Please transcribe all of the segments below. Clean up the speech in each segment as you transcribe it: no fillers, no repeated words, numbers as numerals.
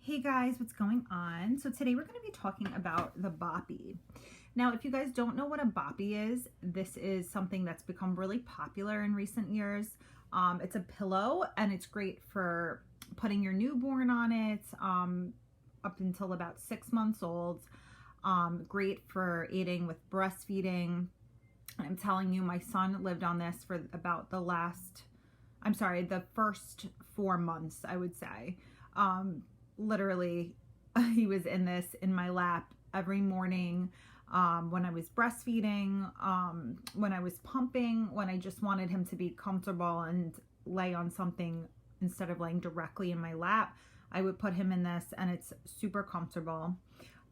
Hey guys, what's going on? So today we're going to be talking about the Boppy. Now, if you guys don't know what a Boppy is, this is something that's become really popular in recent years. It's a pillow and it's great for putting your newborn on it up until about 6 months old. Great for aiding with breastfeeding. I'm telling you, my son lived on this for about the first 4 months, I would say. Literally, he was in this in my lap every morning, when I was breastfeeding, when I was pumping, when I just wanted him to be comfortable and lay on something instead of laying directly in my lap. I would put him in this and it's super comfortable.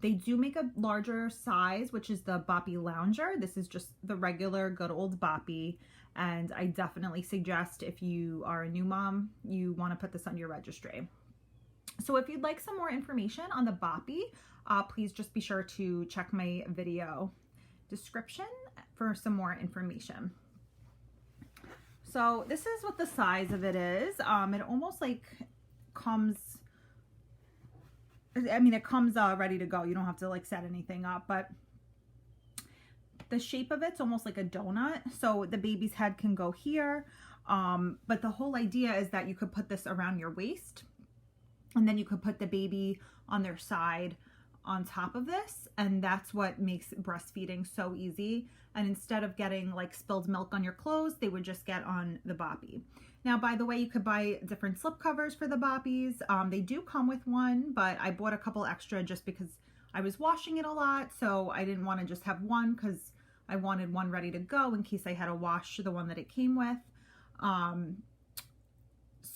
They do make a larger size, which is the Boppy Lounger. This is just the regular good old Boppy. And I definitely suggest if you are a new mom, you want to put this on your registry. So if you'd like some more information on the Boppy, please just be sure to check my video description for some more information. So this is what the size of it is. It almost like comes, it comes ready to go. You don't have to like set anything up, but the shape of it's almost like a donut. So the baby's head can go here. But the whole idea is that you could put this around your waist, and then you could put the baby on their side on top of this, and that's what makes breastfeeding so easy. And instead of getting like spilled milk on your clothes, they would just get on the Boppy. Now, by the way, you could buy different slip covers for the Boppies. They do come with one, but I bought a couple extra just because I was washing it a lot, so I didn't want to just have one because I wanted one ready to go in case I had to wash the one that it came with.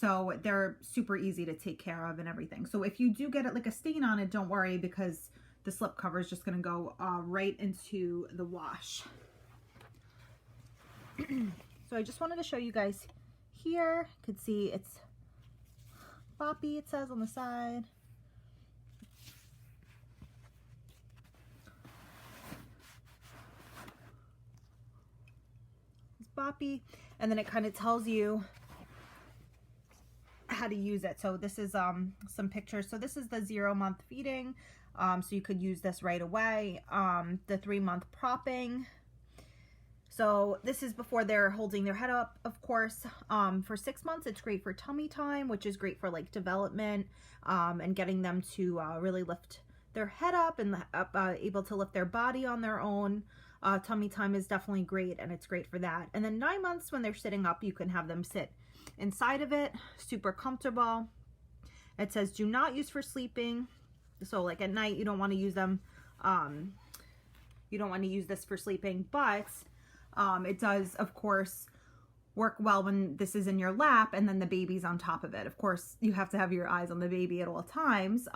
So they're super easy to take care of and everything. So if you do get it like a stain on it, don't worry, because the slip cover is just going to go right into the wash. So I just wanted to show you guys here. You can see it's Boppy, it says on the side. It's Boppy, and then it kind of tells you how to use it. So this is some pictures. So this is the 0-month feeding, so you could use this right away. The 3-month propping, so this is before they're holding their head up, of course. For 6 months, it's great for tummy time, which is great for like development, and getting them to really lift their head up and able to lift their body on their own. Tummy time is definitely great, and it's great for that. And then 9 months, when they're sitting up, you can have them sit inside of it, super comfortable. It says do not use for sleeping, so like at night you don't want to use them, you don't want to use this for sleeping, but it does of course work well when this is in your lap and then the baby's on top of it. Of course you have to have your eyes on the baby at all times,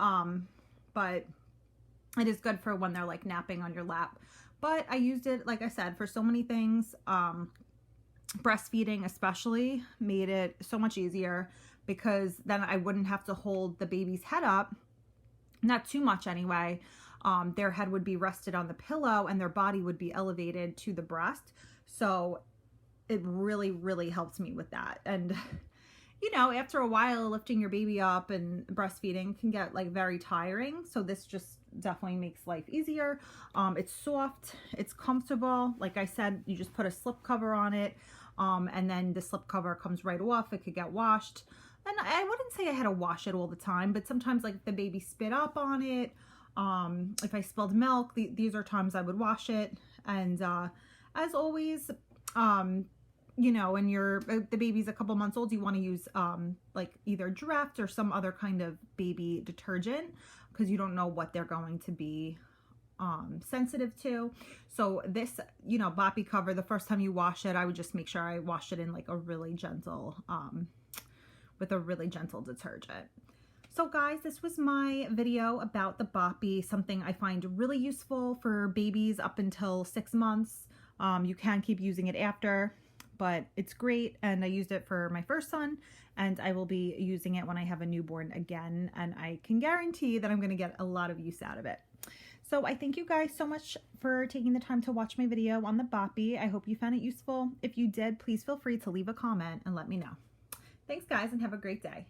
but it is good for when they're like napping on your lap. But I used it, like I said, for so many things. Breastfeeding especially made it so much easier, because then I wouldn't have to hold the baby's head up, not too much anyway. Their head would be rested on the pillow and their body would be elevated to the breast. So it really helped me with that. And you know, after a while, lifting your baby up and breastfeeding can get like very tiring. So this just definitely makes life easier. It's soft, it's comfortable. Like I said, you just put a slip cover on it, and then the slip cover comes right off. It could get washed. And I wouldn't say I had to wash it all the time, but sometimes like if the baby spit up on it, if I spilled milk, these are times I would wash it. And as always, you know, when the baby's a couple months old, you want to use like either Draft or some other kind of baby detergent, because you don't know what they're going to be sensitive to. So this, you know, Boppy cover, the first time you wash it, I would just make sure I washed it in like a really gentle, with a really gentle detergent. So guys, this was my video about the Boppy, something I find really useful for babies up until 6 months. You can keep using it after, but it's great. And I used it for my first son, and I will be using it when I have a newborn again. And I can guarantee that I'm going to get a lot of use out of it. So I thank you guys so much for taking the time to watch my video on the Boppy. I hope you found it useful. If you did, please feel free to leave a comment and let me know. Thanks guys, and have a great day.